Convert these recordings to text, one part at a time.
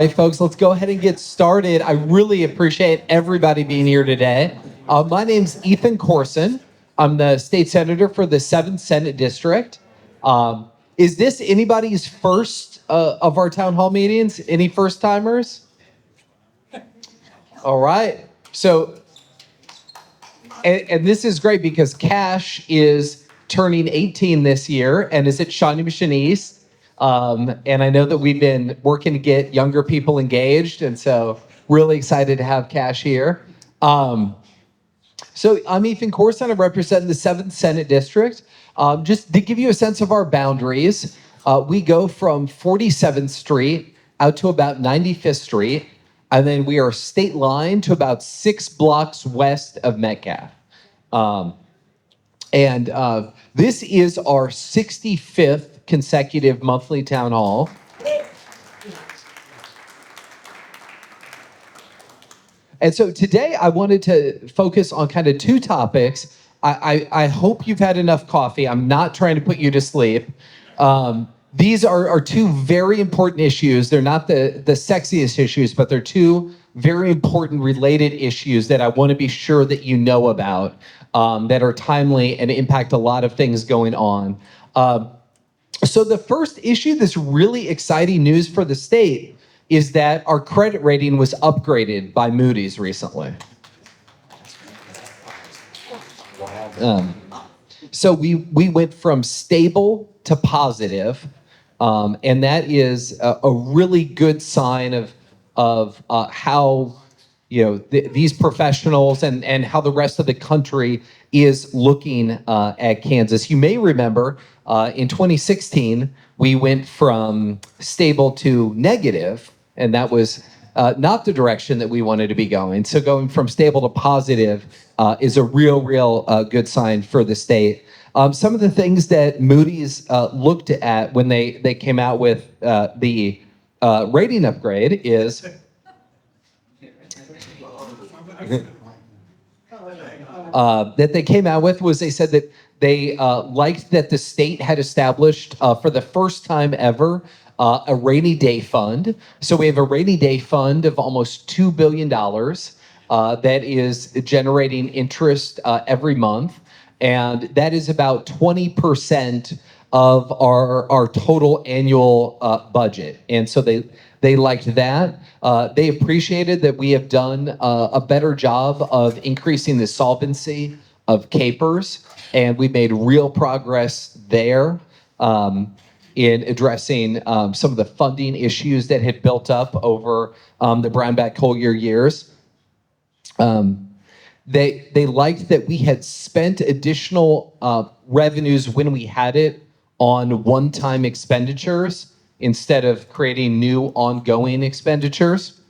Hey, folks, let's go ahead and get started. I really appreciate everybody being here today. My name's Ethan Corson. I'm the state senator for the 7th Senate District. Is this anybody's first of our town hall meetings? Any first timers? All right. So, and this is great because Cash is turning 18 this year and is at Shawnee Mission East. And I know that we've been working to get younger people engaged, and so really excited to have Cash here. So I'm Ethan Corson. I'm representing the 7th Senate District. Just to give you a sense of our boundaries, we go from 47th Street out to about 95th Street, and then we are state line to about 6 blocks west of Metcalf. And this is our 65th consecutive monthly town hall. And so today I wanted to focus on kind of two topics. I hope you've had enough coffee. I'm not trying to put you to sleep. These are two very important issues. They're not the sexiest issues, but they're two very important related issues that I want to be sure that you know about, that are timely and impact a lot of things going on. So the first issue, this really exciting news for the state, is that our credit rating was upgraded by Moody's recently. So we went from stable to positive, and that is a really good sign of how these professionals and how the rest of the country is looking at Kansas. You may remember in 2016 we went from stable to negative, and that was not the direction that we wanted to be going. So going from stable to positive is a real good sign for the state. Some of the things that Moody's looked at when they came out with the rating upgrade is that they came out with was they said that they liked that the state had established for the first time ever a rainy day fund. So we have a rainy day fund of almost $2 billion that is generating interest every month. And that is about 20% of our total annual budget. And so they liked that. They appreciated that we have done a better job of increasing the solvency of CAPERS, and we made real progress there in addressing some of the funding issues that had built up over the Brownback-Collier years. They liked that we had spent additional revenues when we had it on one-time expenditures instead of creating new ongoing expenditures.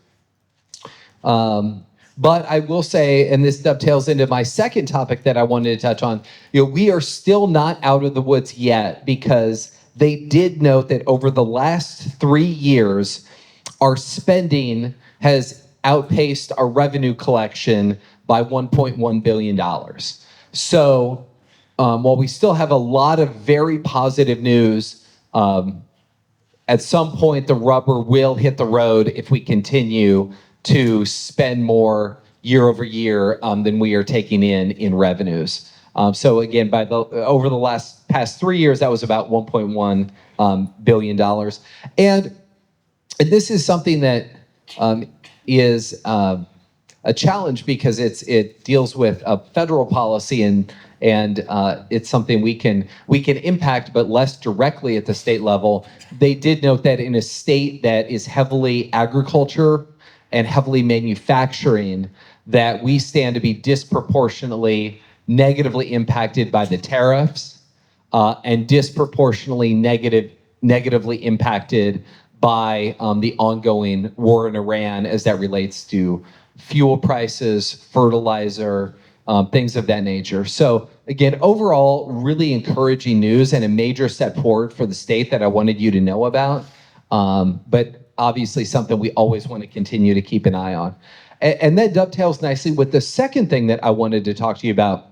But I will say, and this dovetails into my second topic that I wanted to touch on, we are still not out of the woods yet, because they did note that over the last 3 years, our spending has outpaced our revenue collection by $1.1 billion. So while we still have a lot of very positive news, at some point the rubber will hit the road if we continue to spend more year over year than we are taking in revenues. So again, over the past 3 years, that was about $1.1 billion. And this is something that is a challenge because it deals with a federal policy, and it's something we can impact, but less directly at the state level. They did note that in a state that is heavily agriculture and heavily manufacturing, that we stand to be disproportionately negatively impacted by the tariffs, and disproportionately negatively impacted by the ongoing war in Iran as that relates to fuel prices, fertilizer, things of that nature. So again, overall, really encouraging news and a major step forward for the state that I wanted you to know about. But obviously something we always want to continue to keep an eye on. And that dovetails nicely with the second thing that I wanted to talk to you about,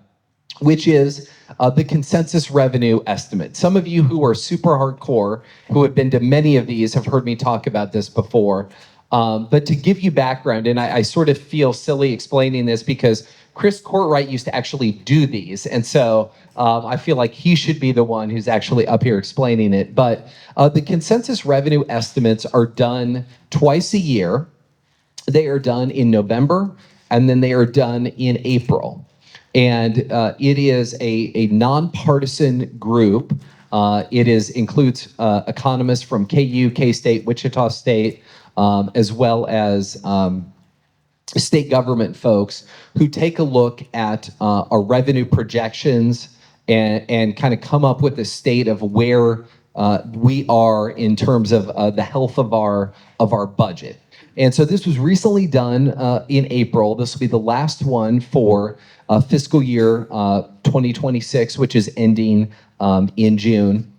which is the consensus revenue estimate. Some of you who are super hardcore, who have been to many of these, have heard me talk about this before. But to give you background, and I sort of feel silly explaining this because Chris Courtwright used to actually do these. And so I feel like he should be the one who's actually up here explaining it. But the consensus revenue estimates are done twice a year. They are done in November, and then they are done in April. And it is a nonpartisan group. It includes economists from KU, K-State, Wichita State, as well as state government folks who take a look at our revenue projections and kind of come up with a state of where we are in terms of the health of our budget. And so this was recently done in April. This will be the last one for fiscal year 2026, which is ending in June.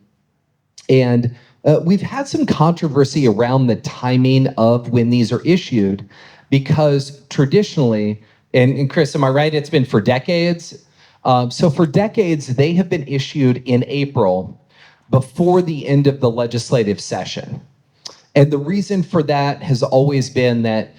And we've had some controversy around the timing of when these are issued because traditionally, and Chris, am I right? It's been for decades. So for decades, they have been issued in April before the end of the legislative session. And the reason for that has always been that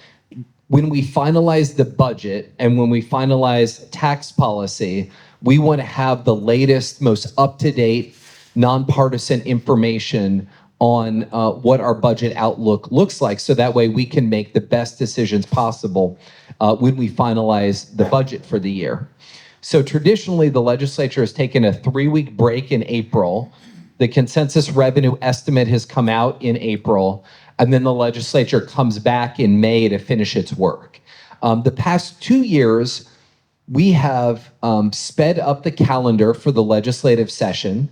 when we finalize the budget and when we finalize tax policy, we want to have the latest, most up-to-date, nonpartisan information on what our budget outlook looks like, so that way we can make the best decisions possible when we finalize the budget for the year. So traditionally, the legislature has taken a 3-week break in April. The consensus revenue estimate has come out in April, and then the legislature comes back in May to finish its work. The past 2 years, we have sped up the calendar for the legislative session.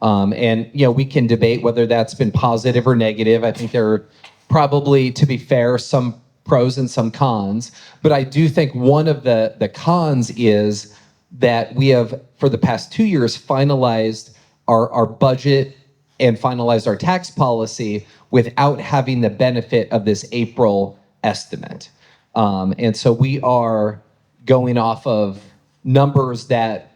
And we can debate whether that's been positive or negative. I think there are probably, to be fair, some pros and some cons. But I do think one of the cons is that we have, for the past 2 years, finalized our budget and finalized our tax policy without having the benefit of this April estimate. And so we are going off of numbers that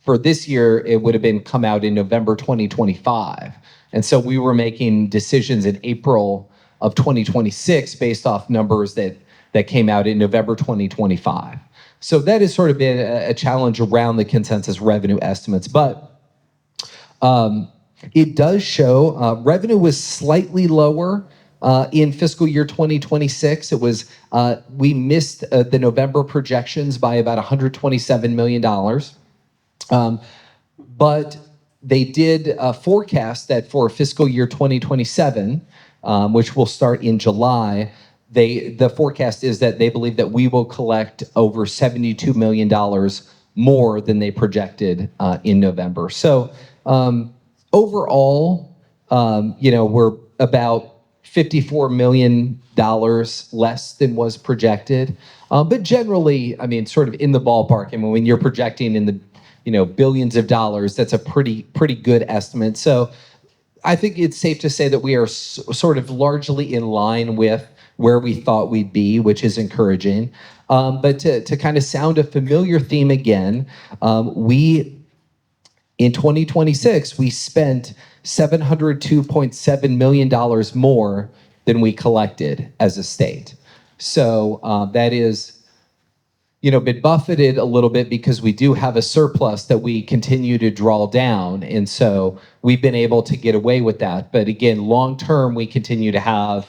for this year, it would have been come out in November 2025. And so we were making decisions in April of 2026 based off numbers that came out in November 2025. So that has sort of been a challenge around the consensus revenue estimates. But it does show revenue was slightly lower in fiscal year 2026. It was we missed the November projections by about $127 million. But they did forecast that for fiscal year 2027, which will start in July, the forecast is that they believe that we will collect over $72 million more than they projected in November. So overall, we're about $54 million less than was projected. But generally, I mean, sort of in the ballpark. I mean, when you're projecting in the billions of dollars, that's a pretty good estimate. So I think it's safe to say that we are sort of largely in line with where we thought we'd be, which is encouraging. But to kind of sound a familiar theme again, in 2026, we spent $702.7 million more than we collected as a state. So that is been buffeted a little bit because we do have a surplus that we continue to draw down. And so we've been able to get away with that. But again, long term, we continue to have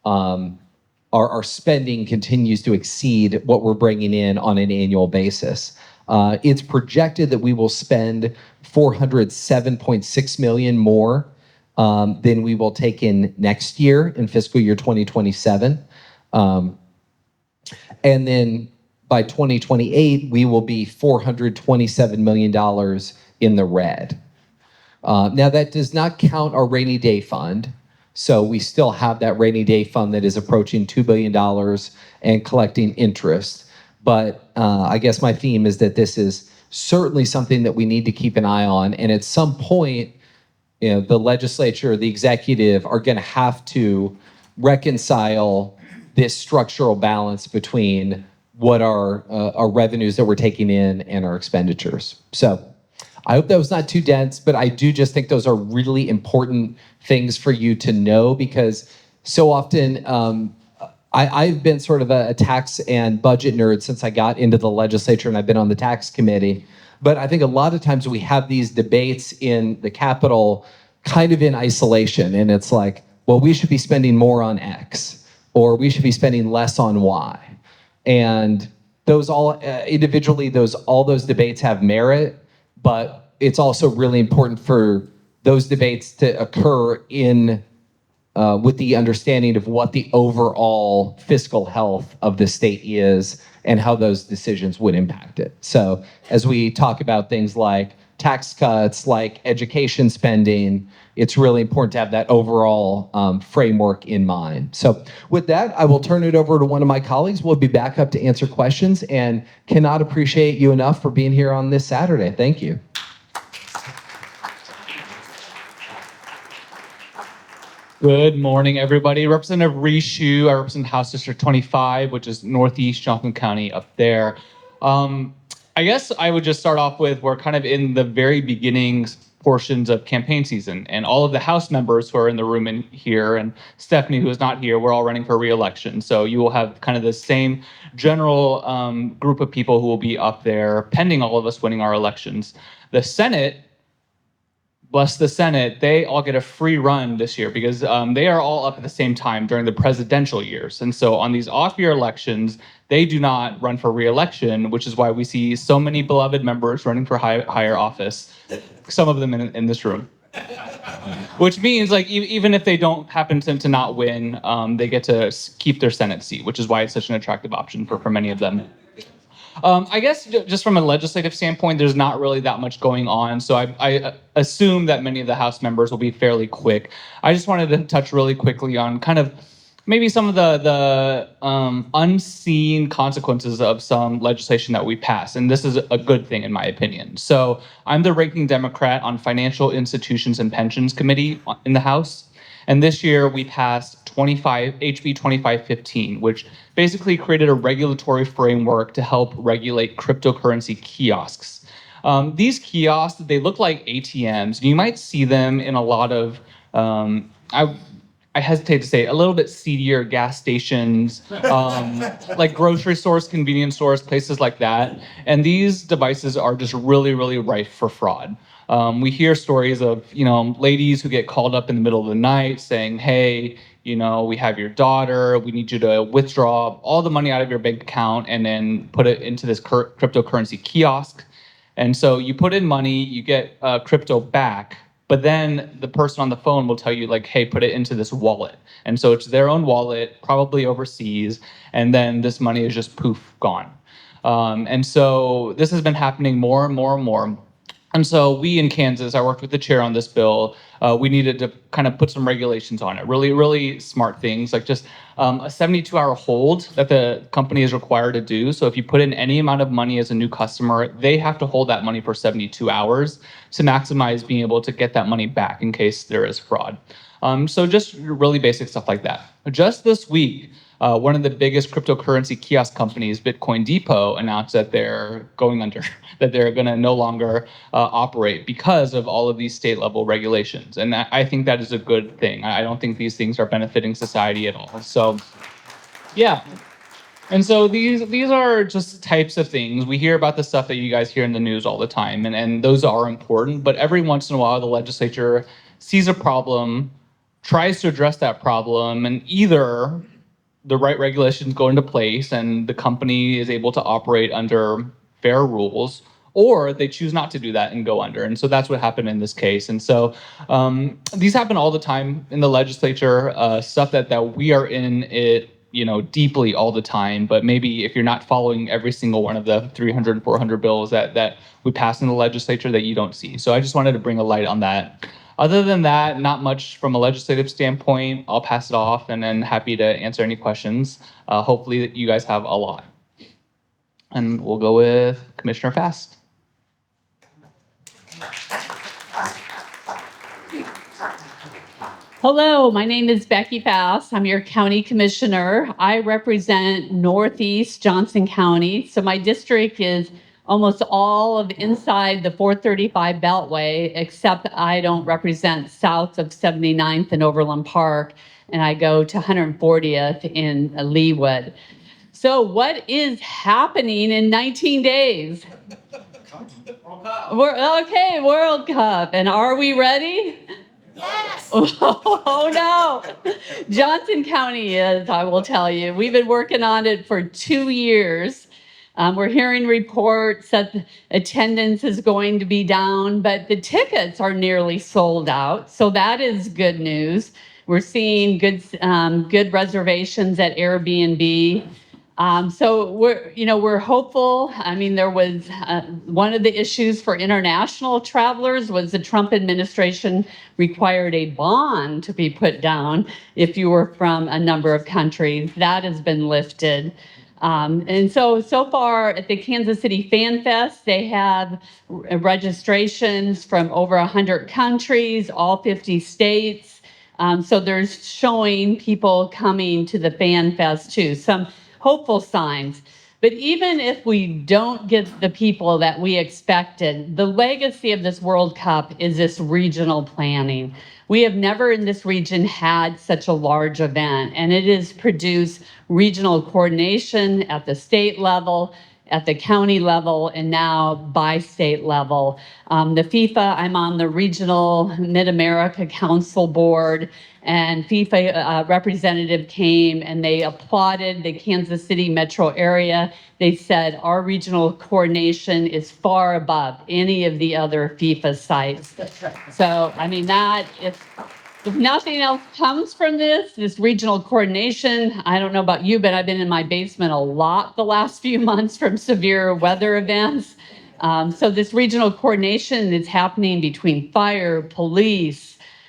our spending continues to exceed what we're bringing in on an annual basis. It's projected that we will spend $407.6 million more than we will take in next year in fiscal year 2027. And then by 2028, we will be $427 million in the red. Now, that does not count our rainy day fund. So we still have that rainy day fund that is approaching $2 billion and collecting interest. But I guess my theme is that this is certainly something that we need to keep an eye on. And at some point, the legislature, the executive are going to have to reconcile this structural balance between what are our revenues that we're taking in and our expenditures. So I hope that was not too dense, but I do just think those are really important things for you to know, because so often I've been sort of a tax and budget nerd since I got into the legislature, and I've been on the tax committee. But I think a lot of times we have these debates in the Capitol kind of in isolation. And it's like, well, we should be spending more on X, or we should be spending less on Y. And those all individually, all those debates have merit, but it's also really important for those debates to occur in with the understanding of what the overall fiscal health of the state is and how those decisions would impact it. So as we talk about things like tax cuts, like education spending, it's really important to have that overall framework in mind. So with that, I will turn it over to one of my colleagues. We'll be back up to answer questions, and cannot appreciate you enough for being here on this Saturday. Thank you. Good morning, everybody. Representative Rishu, I represent House District 25, which is Northeast Johnson County up there. I guess I would just start off with, we're kind of in the very beginning portions of campaign season, and all of the House members who are in the room in here, and Stephanie, who is not here, we're all running for re-election. So you will have kind of the same general group of people who will be up there, pending all of us winning our elections. The Senate, bless the Senate, they all get a free run this year because they are all up at the same time during the presidential years. And so on these off-year elections, they do not run for re-election, which is why we see so many beloved members running for higher office, some of them in this room. Which means, like, even if they don't happen to not win, they get to keep their Senate seat, which is why it's such an attractive option for many of them. I guess just from a legislative standpoint, there's not really that much going on. So I assume that many of the House members will be fairly quick. I just wanted to touch really quickly on kind of maybe some of the unseen consequences of some legislation that we pass. And this is a good thing, in my opinion. So I'm the ranking Democrat on Financial Institutions and Pensions Committee in the House. And this year we passed HB 2515, which basically created a regulatory framework to help regulate cryptocurrency kiosks. These kiosks, they look like ATMs. And you might see them in a lot of, I hesitate to say, a little bit seedier gas stations, like grocery stores, convenience stores, places like that. And these devices are just really, really rife for fraud. We hear stories of, ladies who get called up in the middle of the night saying, hey, we have your daughter, we need you to withdraw all the money out of your bank account and then put it into this cryptocurrency kiosk. And so you put in money, you get crypto back, but then the person on the phone will tell you, like, hey, put it into this wallet. And so it's their own wallet, probably overseas, and then this money is just poof, gone. And so this has been happening more and more and more. And so we in Kansas, I worked with the chair on this bill. We needed to kind of put some regulations on it. Really, really smart things, like just a 72-hour hold that the company is required to do. So if you put in any amount of money as a new customer, they have to hold that money for 72 hours to maximize being able to get that money back in case there is fraud. So just really basic stuff like that. Just this week, one of the biggest cryptocurrency kiosk companies, Bitcoin Depot, announced that they're going under, that they're going to no longer operate because of all of these state-level regulations. And I think that is a good thing. I don't think these things are benefiting society at all. So, yeah. And so these are just types of things. We hear about the stuff that you guys hear in the news all the time, and those are important. But every once in a while, the legislature sees a problem, tries to address that problem, and either the right regulations go into place and the company is able to operate under fair rules, or they choose not to do that and go under. And so that's what happened in this case. And so these happen all the time in the legislature, stuff that we are in it, deeply all the time. But maybe if you're not following every single one of the 300 and 400 bills that we pass in the legislature that you don't see. So I just wanted to bring a light on that. Other than that, not much from a legislative standpoint. I'll pass it off and then happy to answer any questions. Hopefully you guys have a lot. And we'll go with Commissioner Fast. Hello, my name is Becky Fast. I'm your county commissioner. I represent Northeast Johnson County. So my district is almost all of inside the 435 Beltway, except I don't represent south of 79th and Overland Park. and I go to 140th in Leawood. So what is happening in 19 days? World Cup. And are we ready? Yes. Oh no. Johnson County is, I will tell you. We've been working on it for 2 years. We're hearing reports that the attendance is going to be down, but the tickets are nearly sold out. So that is good news. We're seeing good reservations at Airbnb. So we're hopeful. I mean, there was one of the issues for international travelers was the Trump administration required a bond to be put down if you were from a number of countries. That has been lifted. And so far at the Kansas City Fan Fest, they have registrations from over 100 countries, all 50 states. So there's showing people coming to the Fan Fest too. Some hopeful signs. But even if we don't get the people that we expected, the legacy of this World Cup is this regional planning. We have never in this region had such a large event, and it has produced regional coordination at the state level, at the county level, and now by state level. The FIFA, I'm on the Regional Mid-America Council Board, and FIFA representative came and they applauded the Kansas City metro area. They said our regional coordination is far above any of the other FIFA sites. So, I mean, if nothing else comes from this regional coordination, I don't know about you, but I've been in my basement a lot the last few months from severe weather events. So this regional coordination is happening between fire, police,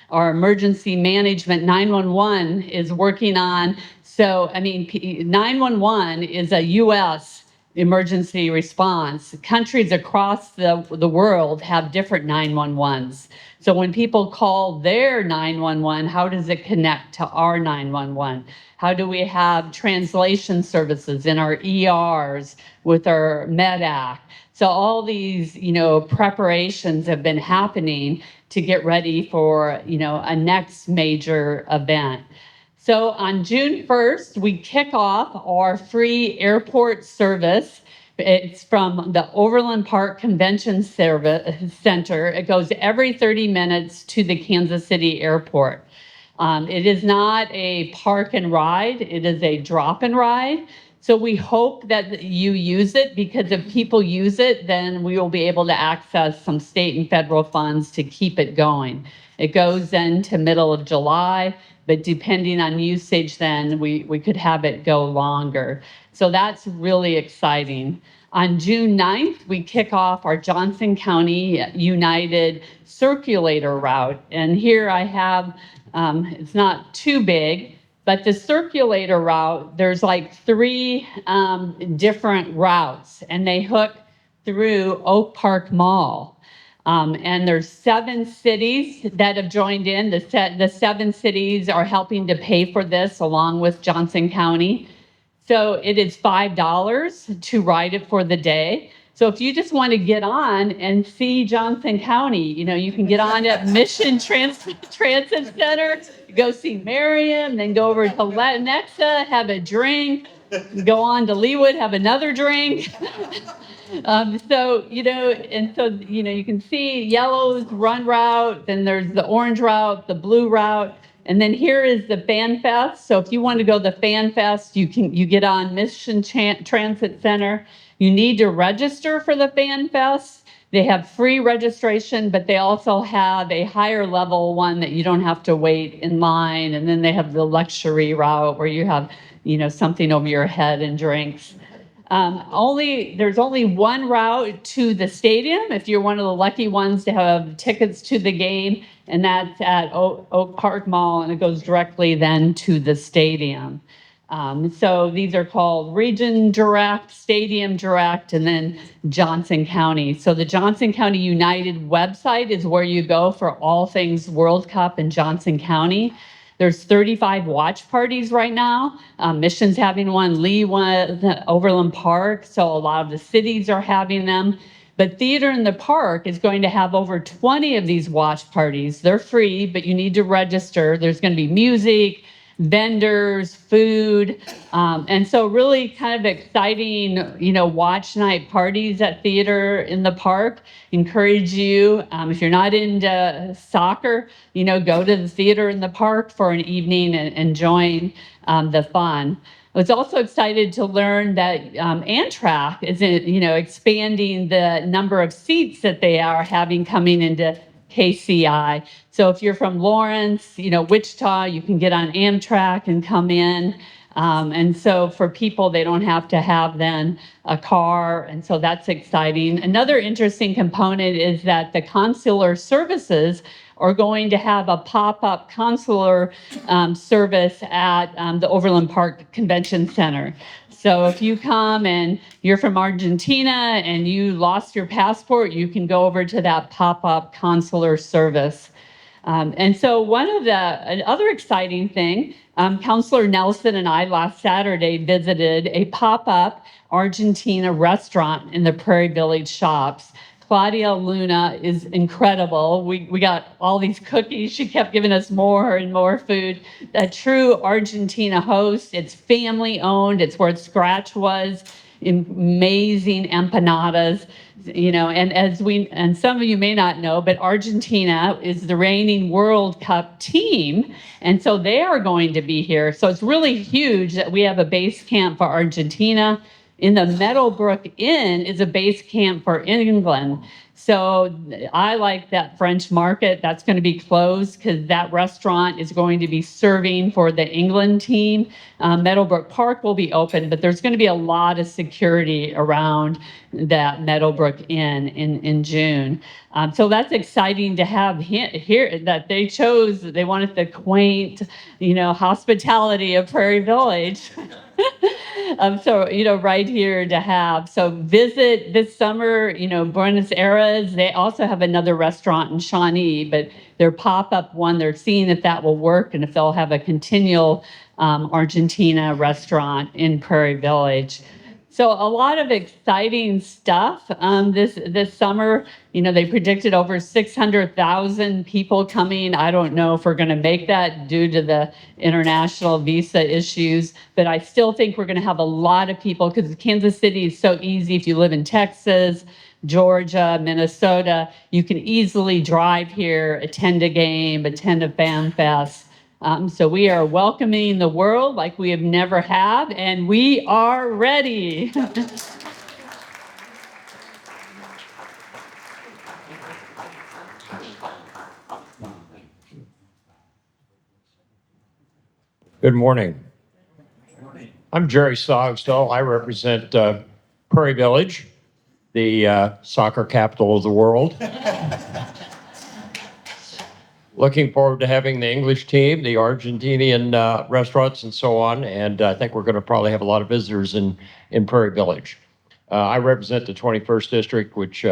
our emergency management, 911 is working on. So, I mean, 911 is a U.S. emergency response. Countries across the world have different 911s. So when people call their 911, how does it connect to our 911? How do we have translation services in our ERs with our MedAct? So all these, preparations have been happening to get ready for, a next major event. So on June 1st, we kick off our free airport service. It's from the Overland Park Convention Center. It goes every 30 minutes to the Kansas City airport. It is not a park and ride, it is a drop and ride. So we hope that you use it, because if people use it, then we will be able to access some state and federal funds to keep it going. It goes into middle of July, but depending on usage, then we could have it go longer. So that's really exciting. On June 9th, we kick off our Johnson County United Circulator Route. And here I have, it's not too big, but the circulator route, there's like 3 different routes, and they hook through Oak Park Mall. And there's 7 cities that have joined in. The 7 cities are helping to pay for this along with Johnson County. So it is $5 to ride it for the day. So if you just want to get on and see Johnson County, you can get on at Mission Transit Center, go see Marion, then go over to Lenexa, have a drink, go on to Leawood, have another drink. You can see yellow's run route, then there's the orange route, the blue route, and then here is the Fan Fest. So if you want to go to the Fan Fest, you get on Mission Transit Center. You need to register for the Fan Fest. They have free registration, but they also have a higher level one that you don't have to wait in line. And then they have the luxury route where you have, something over your head and drinks. There's only one route to the stadium if you're one of the lucky ones to have tickets to the game, and that's at Oak Park Mall, and it goes directly then to the stadium. So these are called Region Direct, Stadium Direct, and then Johnson County. So the Johnson County United website is where you go for all things World Cup in Johnson County. There's 35 watch parties right now. Mission's having one, Lee one, Overland Park. So a lot of the cities are having them. But Theater in the Park is going to have over 20 of these watch parties. They're free, but you need to register. There's going to be music, vendors, food. And so really kind of exciting, watch night parties at theater in the park. Encourage you, if you're not into soccer, go to the theater in the park for an evening and join the fun. I was also excited to learn that Amtrak is, expanding the number of seats that they are having coming into KCI. So if you're from Lawrence, Wichita, you can get on Amtrak and come in. And so for people, they don't have to have then a car. And so that's exciting. Another interesting component is that the consular services are going to have a pop-up consular service at the Overland Park Convention Center. So if you come and you're from Argentina and you lost your passport, you can go over to that pop-up consular service. And so one of the other exciting thing, Counselor Nelson and I last Saturday visited a pop-up Argentina restaurant in the Prairie Village Shops. Claudia Luna is incredible. We got all these cookies. She kept giving us more and more food. A true Argentina host. It's family owned. It's where Scratch was. Amazing empanadas. And some of you may not know, but Argentina is the reigning World Cup team. And so they are going to be here. So it's really huge that we have a base camp for Argentina. In the Meadowbrook Inn is a base camp for England. So I like that French market. That's going to be closed because that restaurant is going to be serving for the England team. Meadowbrook Park will be open, but there's going to be a lot of security around that Meadowbrook Inn in June. So that's exciting to have here that they wanted the quaint, hospitality of Prairie Village. Right here to have. So visit this summer, Buenos Aires. They also have another restaurant in Shawnee, but their pop-up one, they're seeing if that will work and if they'll have a continual Argentina restaurant in Prairie Village. So a lot of exciting stuff this summer. They predicted over 600,000 people coming. I don't know if we're going to make that due to the international visa issues, but I still think we're going to have a lot of people because Kansas City is so easy. If you live in Texas, Georgia, Minnesota, you can easily drive here, attend a game, attend a fan fest. So we are welcoming the world like we have never have, and we are ready. Good morning. I'm Jerry Stogsdill. I represent Prairie Village, the soccer capital of the world. Looking forward to having the English team, the Argentinian restaurants, and so on. And I think we're going to probably have a lot of visitors in Prairie Village. I represent the 21st District, which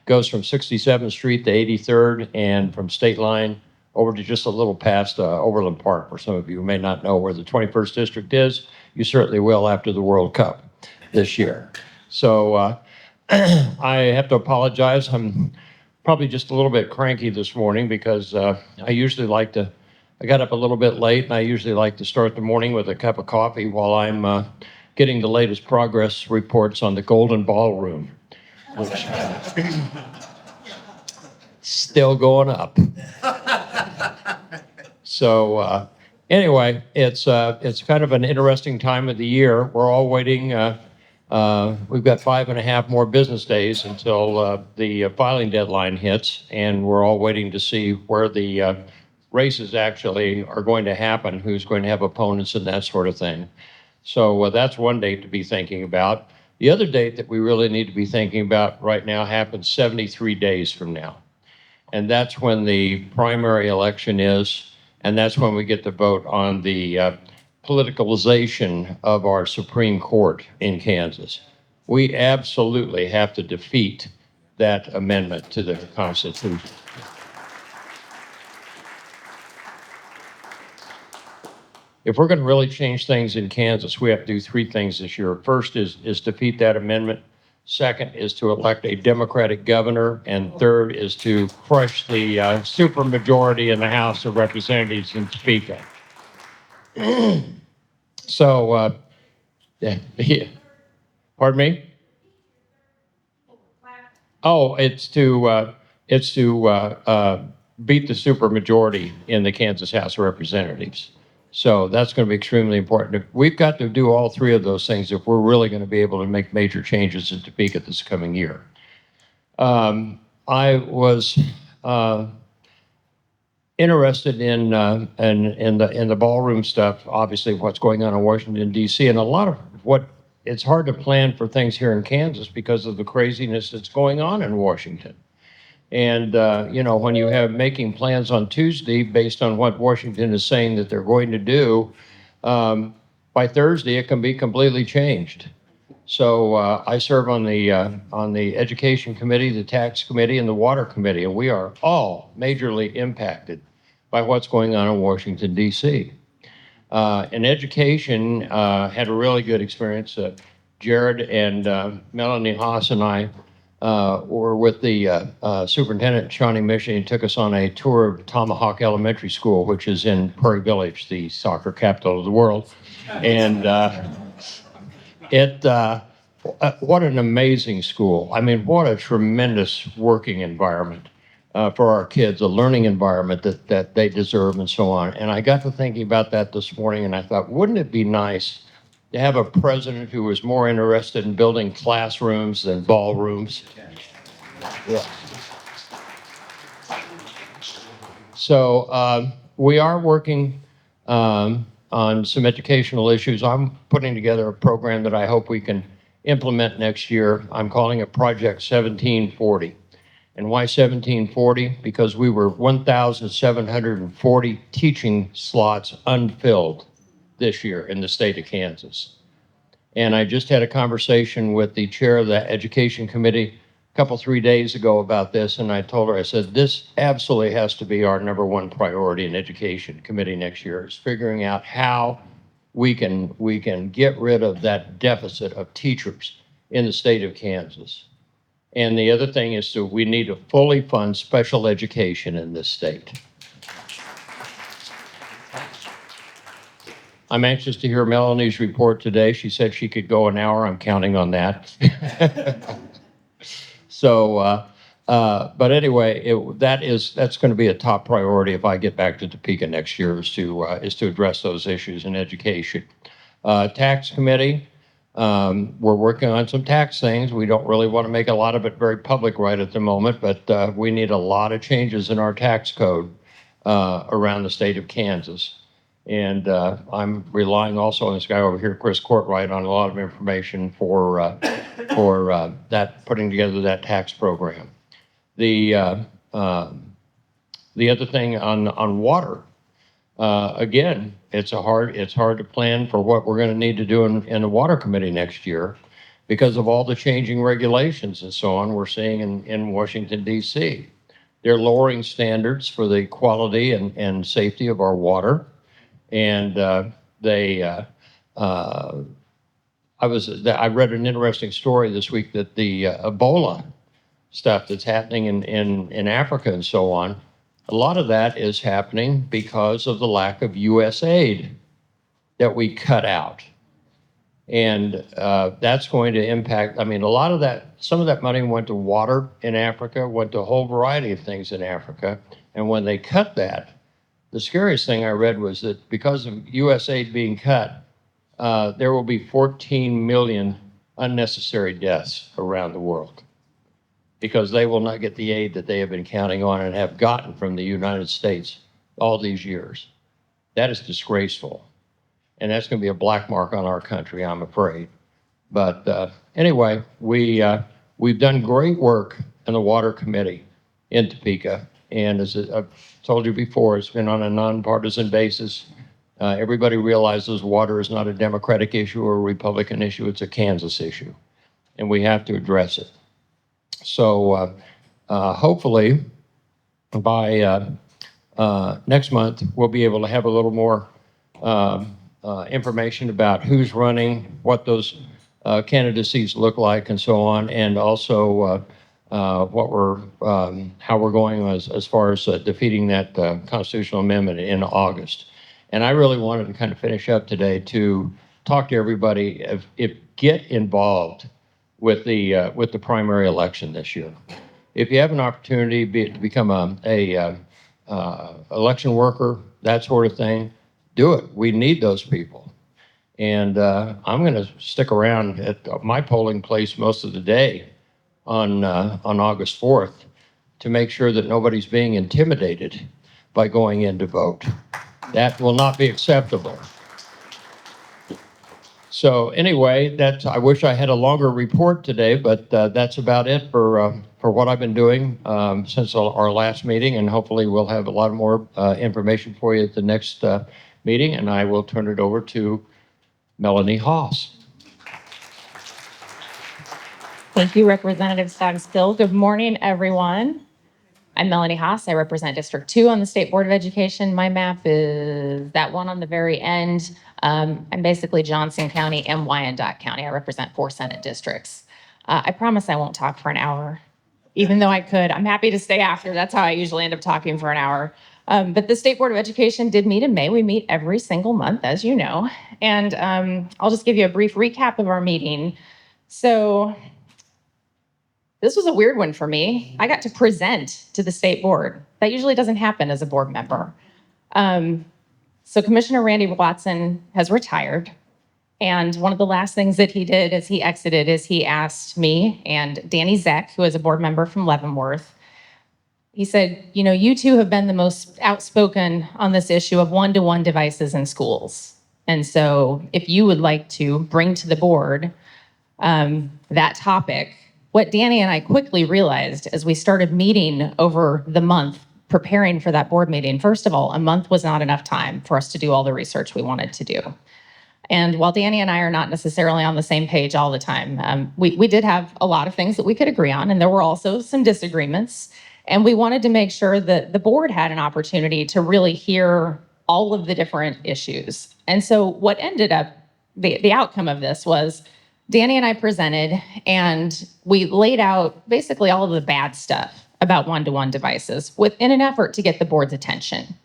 goes from 67th Street to 83rd and from State Line over to just a little past Overland Park. For some of you who may not know where the 21st District is, you certainly will after the World Cup this year. So I have to apologize. I'm probably just a little bit cranky this morning because I got up a little bit late and I usually like to start the morning with a cup of coffee while I'm getting the latest progress reports on the Golden Ballroom, which still going up. So anyway, it's kind of an interesting time of the year. We're all waiting. We've got 5.5 more business days until the filing deadline hits, and we're all waiting to see where the races actually are going to happen, who's going to have opponents and that sort of thing. So that's one date to be thinking about. The other date that we really need to be thinking about right now happens 73 days from now. And that's when the primary election is, and that's when we get to vote on the politicalization of our Supreme Court in Kansas. We absolutely have to defeat that amendment to the Constitution. If we're going to really change things in Kansas, we have to do three things this year. First is defeat that amendment. Second is to elect a Democratic governor. And third is to crush the supermajority in the House of Representatives and Speaker. So, yeah, pardon me? Oh, it's to beat the supermajority in the Kansas House of Representatives. So that's going to be extremely important. We've got to do all three of those things if we're really going to be able to make major changes in Topeka this coming year. I was interested in the ballroom stuff. Obviously, what's going on in Washington D.C. and a lot of what it's hard to plan for things here in Kansas because of the craziness that's going on in Washington. And when you have making plans on Tuesday based on what Washington is saying that they're going to do, by Thursday it can be completely changed. So I serve on the Education Committee, the Tax Committee, and the Water Committee, and we are all majorly impacted by what's going on in Washington, D.C. In education, had a really good experience. Jarrod and Melanie Haas and I were with the superintendent, Shawnee, Michigan. He took us on a tour of Tomahawk Elementary School, which is in Prairie Village, the soccer capital of the world. And what an amazing school. I mean, what a tremendous working environment for our kids, a learning environment that they deserve and so on. And I got to thinking about that this morning, and I thought, wouldn't it be nice to have a president who was more interested in building classrooms than ballrooms? Yeah. So we are working on some educational issues. I'm putting together a program that I hope we can implement next year. I'm calling it Project 1740. And why 1740? Because we were 1,740 teaching slots unfilled this year in the state of Kansas. And I just had a conversation with the chair of the Education Committee a couple, 3 days ago about this, and I told her, I said, this absolutely has to be our number one priority in Education Committee next year, is figuring out how we can get rid of that deficit of teachers in the state of Kansas. And the other thing is we need to fully fund special education in this state. I'm anxious to hear Melanie's report today. She said she could go an hour. I'm counting on that. So, but anyway, that's going to be a top priority if I get back to Topeka next year, is to address those issues in education. Tax Committee, we're working on some tax things. We don't really want to make a lot of it very public right at the moment, but we need a lot of changes in our tax code around the state of Kansas. And I'm relying also on this guy over here, Chris Courtwright, on a lot of information for that, putting together that tax program. The other thing on water, again, it's hard to plan for what we're going to need to do in the Water Committee next year because of all the changing regulations and so on we're seeing in Washington, D.C. They're lowering standards for the quality and safety of our water. And I read an interesting story this week that the Ebola stuff that's happening in Africa and so on, a lot of that is happening because of the lack of U.S. aid that we cut out. And that's going to impact, I mean, a lot of that, some of that money went to water in Africa, went to a whole variety of things in Africa. And when they cut that, the scariest thing I read was that because of U.S. aid being cut, there will be 14 million unnecessary deaths around the world because they will not get the aid that they have been counting on and have gotten from the United States all these years. That is disgraceful. And that's going to be a black mark on our country, I'm afraid. But anyway, we've done great work in the Water Committee in Topeka. And as I've told you before, it's been on a nonpartisan basis. Everybody realizes water is not a Democratic issue or a Republican issue, it's a Kansas issue. And we have to address it. So hopefully by next month, we'll be able to have a little more information about who's running, what those candidacies look like and so on, and also how we're going as far as defeating that constitutional amendment in August. And I really wanted to kind of finish up today to talk to everybody if get involved with the primary election this year. If you have an opportunity to become a election worker, that sort of thing, do it. We need those people. And I'm going to stick around at my polling place most of the day on August 4th to make sure that nobody's being intimidated by going in to vote. That will not be acceptable. So anyway, I wish I had a longer report today, but that's about it for what I've been doing since our last meeting, and hopefully we'll have a lot more information for you at the next meeting, and I will turn it over to Melanie Haas. Thank you, Representative Stogsdill. Good morning, everyone. I'm Melanie Haas. I represent District 2 on the State Board of Education. My map is that one on the very end. I'm basically Johnson County and Wyandotte County. I represent 4 Senate districts. I promise I won't talk for an hour, even though I could. I'm happy to stay after. That's how I usually end up talking for an hour. But the State Board of Education did meet in May. We meet every single month, as you know. And I'll just give you a brief recap of our meeting. So this was a weird one for me. I got to present to the state board. That usually doesn't happen as a board member. So Commissioner Randy Watson has retired. And one of the last things that he did as he exited is he asked me and Danny Zeck, who is a board member from Leavenworth, he said, you know, you two have been the most outspoken on this issue of one-to-one devices in schools. And so if you would like to bring to the board that topic, what Danny and I quickly realized as we started meeting over the month, preparing for that board meeting, first of all, a month was not enough time for us to do all the research we wanted to do. And while Danny and I are not necessarily on the same page all the time, we did have a lot of things that we could agree on, and there were also some disagreements. And we wanted to make sure that the board had an opportunity to really hear all of the different issues. And so what ended up, the outcome of this was Danny and I presented, and we laid out basically all of the bad stuff about one-to-one devices in an effort to get the board's attention.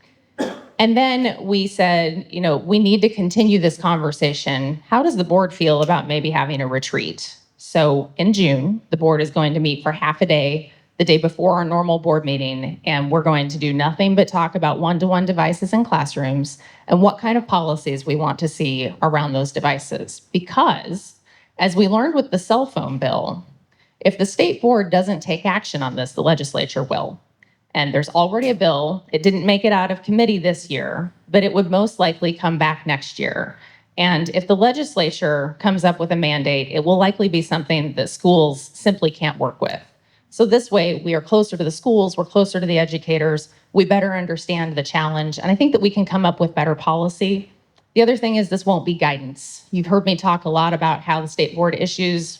And then we said, you know, we need to continue this conversation. How does the board feel about maybe having a retreat? So in June, the board is going to meet for half a day, the day before our normal board meeting, and we're going to do nothing but talk about one-to-one devices in classrooms and what kind of policies we want to see around those devices. Because as we learned with the cell phone bill, if the state board doesn't take action on this, the legislature will. And there's already a bill. It didn't make it out of committee this year, but it would most likely come back next year. And if the legislature comes up with a mandate, it will likely be something that schools simply can't work with. So this way, we are closer to the schools, we're closer to the educators, we better understand the challenge, and I think that we can come up with better policy. The other thing is this won't be guidance. You've heard me talk a lot about how the state board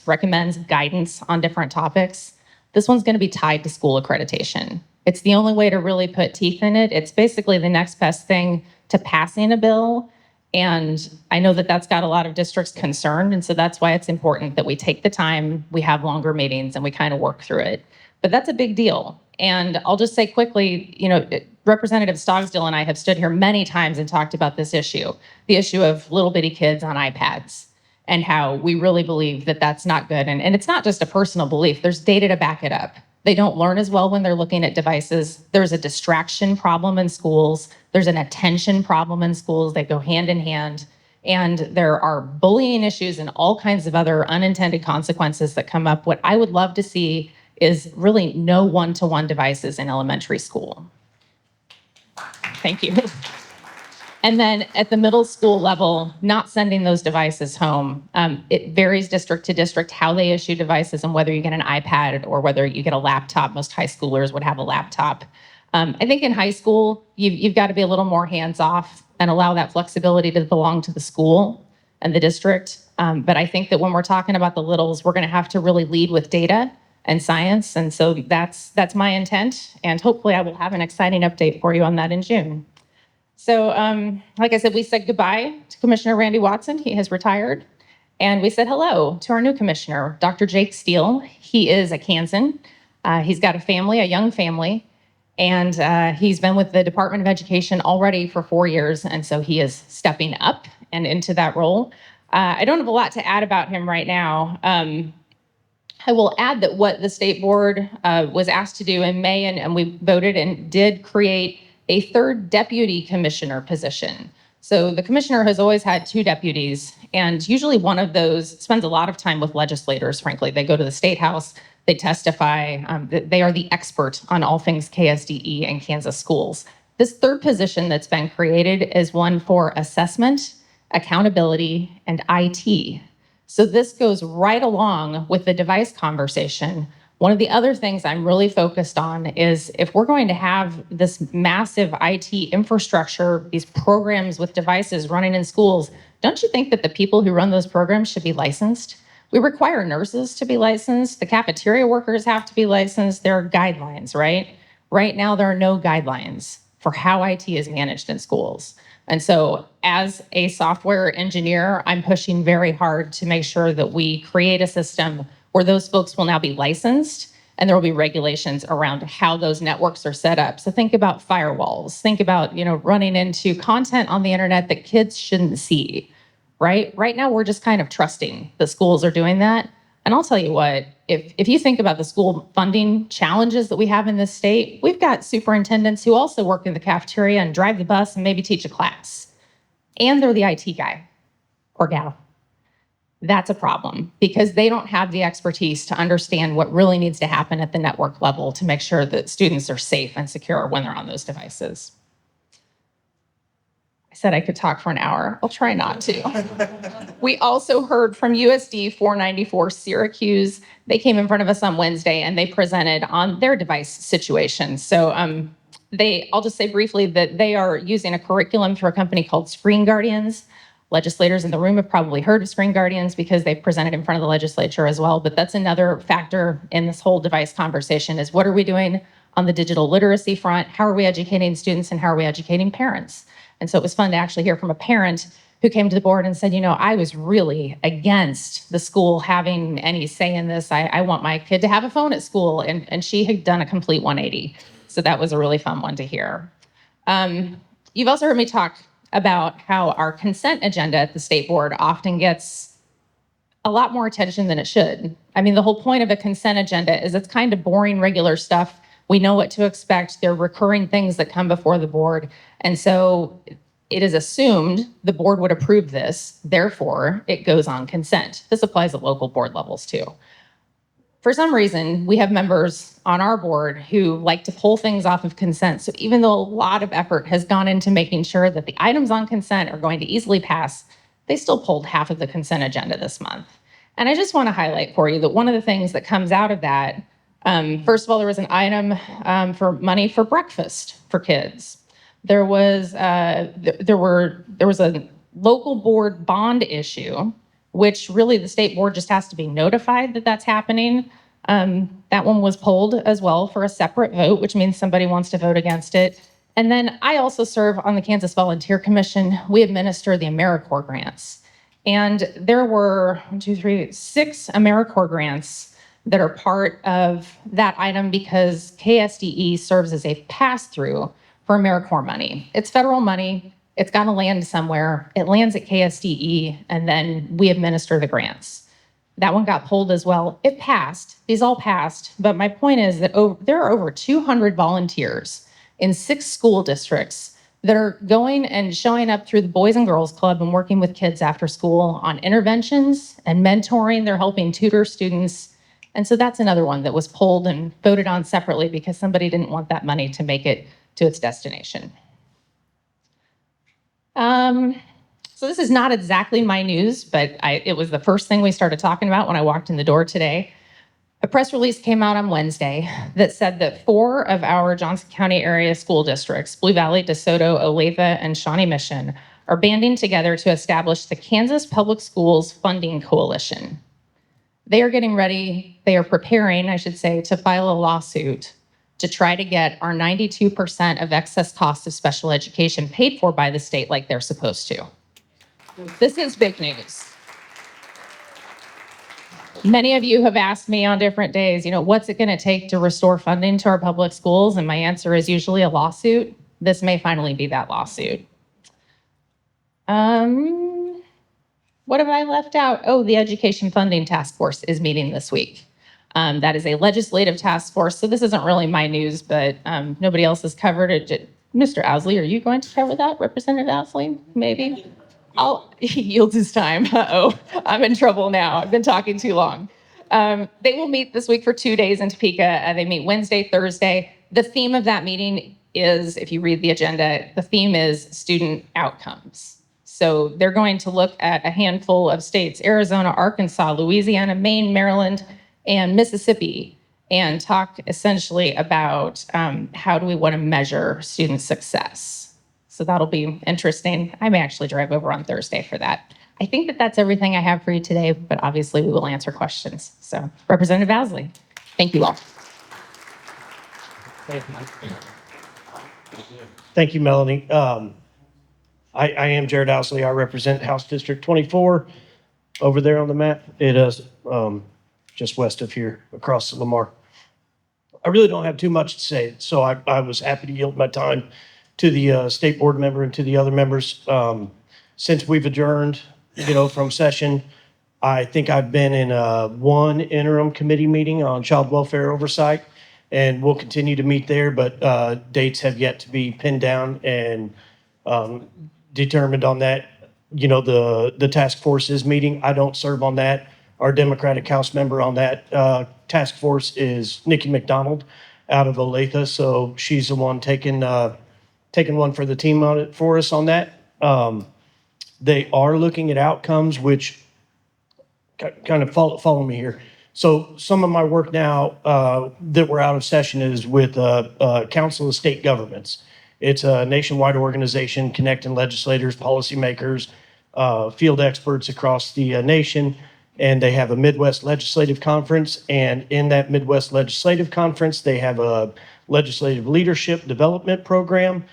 recommends guidance on different topics. This one's going to be tied to school accreditation. It's the only way to really put teeth in it. It's basically the next best thing to passing a bill. And I know that that's got a lot of districts concerned. And so that's why it's important that we take the time, we have longer meetings, and we kind of work through it. But that's a big deal. And I'll just say quickly, you know, Representative Stogsdill and I have stood here many times and talked about this issue, the issue of little bitty kids on iPads, and how we really believe that that's not good. And it's not just a personal belief. There's data to back it up. They don't learn as well when they're looking at devices. There's a distraction problem in schools. There's an attention problem in schools. They go hand in hand. And there are bullying issues and all kinds of other unintended consequences that come up. What I would love to see is really no one-to-one devices in elementary school. Thank you. And then at the middle school level, not sending those devices home. It varies district to district how they issue devices and whether you get an iPad or whether you get a laptop. Most high schoolers would have a laptop. I think in high school, you've got to be a little more hands-off and allow that flexibility to belong to the school and the district. But I think that when we're talking about the littles, we're going to have to really lead with data and science. And so that's my intent. And hopefully I will have an exciting update for you on that in June. So like I said, we said goodbye to Commissioner Randy Watson. He has retired. And we said hello to our new commissioner, Dr. Jake Steele. He is a Kansan. He's got a family, a young family. And he's been with the Department of Education already for 4 years, and so he is stepping up and into that role. I don't have a lot to add about him right now. I will add that what the state board was asked to do in May, and we voted and did create a third deputy commissioner position. So the commissioner has always had 2 deputies, and usually one of those spends a lot of time with legislators, frankly. They go to the State House, they testify, they are the expert on all things KSDE and Kansas schools. This third position that's been created is one for assessment, accountability, and IT. So this goes right along with the device conversation. One of the other things I'm really focused on is if we're going to have this massive IT infrastructure, these programs with devices running in schools, don't you think that the people who run those programs should be licensed? We require nurses to be licensed. The cafeteria workers have to be licensed. There are guidelines, right? Right now, there are no guidelines for how IT is managed in schools. And so as a software engineer, I'm pushing very hard to make sure that we create a system where those folks will now be licensed and there will be regulations around how those networks are set up. So think about firewalls, think about, running into content on the internet that kids shouldn't see, right? Right now, we're just kind of trusting the schools are doing that. And I'll tell you what, if you think about the school funding challenges that we have in this state, we've got superintendents who also work in the cafeteria and drive the bus and maybe teach a class. And they're the IT guy or gal. That's a problem because they don't have the expertise to understand what really needs to happen at the network level to make sure that students are safe and secure when they're on those devices. I said I could talk for an hour. I'll try not to. We also heard from USD 494 Syracuse. They came in front of us on Wednesday and they presented on their device situation. So I'll just say briefly that they are using a curriculum through a company called Screen Guardians. Legislators in the room have probably heard of Screen Guardians because they've presented in front of the legislature as well. But that's another factor in this whole device conversation is what are we doing on the digital literacy front? How are we educating students and how are we educating parents? And so it was fun to actually hear from a parent who came to the board and said, I was really against the school having any say in this. I want my kid to have a phone at school. And she had done a complete 180. So that was a really fun one to hear. You've also heard me talk about how our consent agenda at the state board often gets a lot more attention than it should. I mean, the whole point of a consent agenda is it's kind of boring, regular stuff. We know what to expect. There are recurring things that come before the board. And so it is assumed the board would approve this. Therefore, it goes on consent. This applies at local board levels too. For some reason, we have members on our board who like to pull things off of consent. So even though a lot of effort has gone into making sure that the items on consent are going to easily pass, they still pulled half of the consent agenda this month. And I just want to highlight for you that one of the things that comes out of that, first of all, there was an item for money for breakfast for kids. There was a local board bond issue, which really the state board just has to be notified that that's happening. That one was pulled as well for a separate vote, which means somebody wants to vote against it. And then I also serve on the Kansas Volunteer Commission. We administer the AmeriCorps grants. And there were 6 AmeriCorps grants that are part of that item because KSDE serves as a pass-through for AmeriCorps money. It's federal money. It's got to land somewhere. It lands at KSDE, and then we administer the grants. That one got pulled as well. It passed. These all passed. But my point is that there are over 200 volunteers in 6 school districts that are going and showing up through the Boys and Girls Club and working with kids after school on interventions and mentoring. They're helping tutor students. And so that's another one that was pulled and voted on separately because somebody didn't want that money to make it to its destination. So this is not exactly my news, but it was the first thing we started talking about when I walked in the door today. A press release came out on Wednesday that said that 4 of our Johnson County area school districts, Blue Valley, DeSoto, Olathe, and Shawnee Mission, are banding together to establish the Kansas Public Schools Funding Coalition. They are getting ready, they are preparing, I should say, to file a lawsuit to try to get our 92% of excess costs of special education paid for by the state like they're supposed to. This is big news. Many of you have asked me on different days, what's it going to take to restore funding to our public schools? And my answer is usually a lawsuit. This may finally be that lawsuit. What have I left out? Oh, the Education Funding Task Force is meeting this week. That is a legislative task force. So this isn't really my news, but nobody else has covered it. Mr. Ousley, are you going to cover that? Representative Ousley, maybe? He yields his time. Uh-oh, I'm in trouble now. I've been talking too long. They will meet this week for 2 days in Topeka. They meet Wednesday, Thursday. The theme of that meeting is, if you read the agenda, the theme is student outcomes. So they're going to look at a handful of states, Arizona, Arkansas, Louisiana, Maine, Maryland, and Mississippi, and talk essentially about how do we want to measure student success. So that'll be interesting. I may actually drive over on Thursday for that. I think that that's everything I have for you today, but obviously we will answer questions. So Representative Ousley, thank you all. Thank you, Melanie. I am Jarrod Ousley. I represent House District 24 over there on the map. It is just west of here, across the Lamar. I really don't have too much to say, so I was happy to yield my time to the state board member and to the other members. Since we've adjourned, from session, I think I've been in one interim committee meeting on child welfare oversight, and we'll continue to meet there, but dates have yet to be pinned down and determined on that. The task force is meeting. I don't serve on that. Our Democratic House member on that task force is Nikki McDonald out of Olathe, so she's the one taking one for the team on it for us on that. They are looking at outcomes, which kind of follow me here. So some of my work now that we're out of session is with Council of State Governments. It's a nationwide organization connecting legislators, policymakers, field experts across the nation. And they have a Midwest Legislative Conference. And in that Midwest Legislative Conference, they have a legislative leadership development program.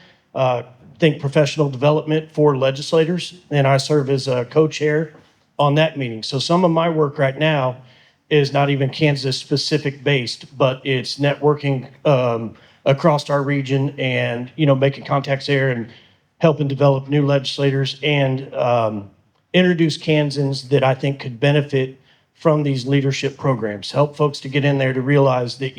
Think professional development for legislators, and I serve as a co-chair on that meeting. So some of my work right now is not even Kansas specific based, but it's networking across our region and making contacts there and helping develop new legislators and introduce Kansans that I think could benefit from these leadership programs. Help folks to get in there to realize that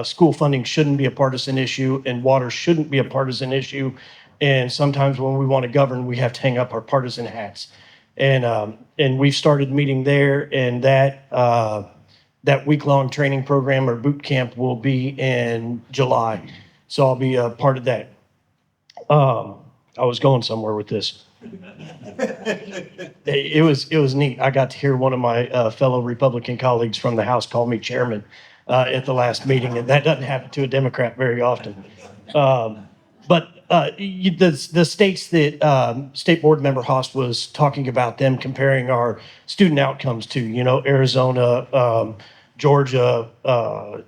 school funding shouldn't be a partisan issue and water shouldn't be a partisan issue. And sometimes when we want to govern, we have to hang up our partisan hats. And we've started meeting there, and that week-long training program or boot camp will be in July. So I'll be a part of that. I was going somewhere with this. It was neat. I got to hear one of my fellow Republican colleagues from the House call me chairman at the last meeting, and that doesn't happen to a Democrat very often. But the states that State Board Member Haas was talking about, them comparing our student outcomes to, Arizona, Georgia,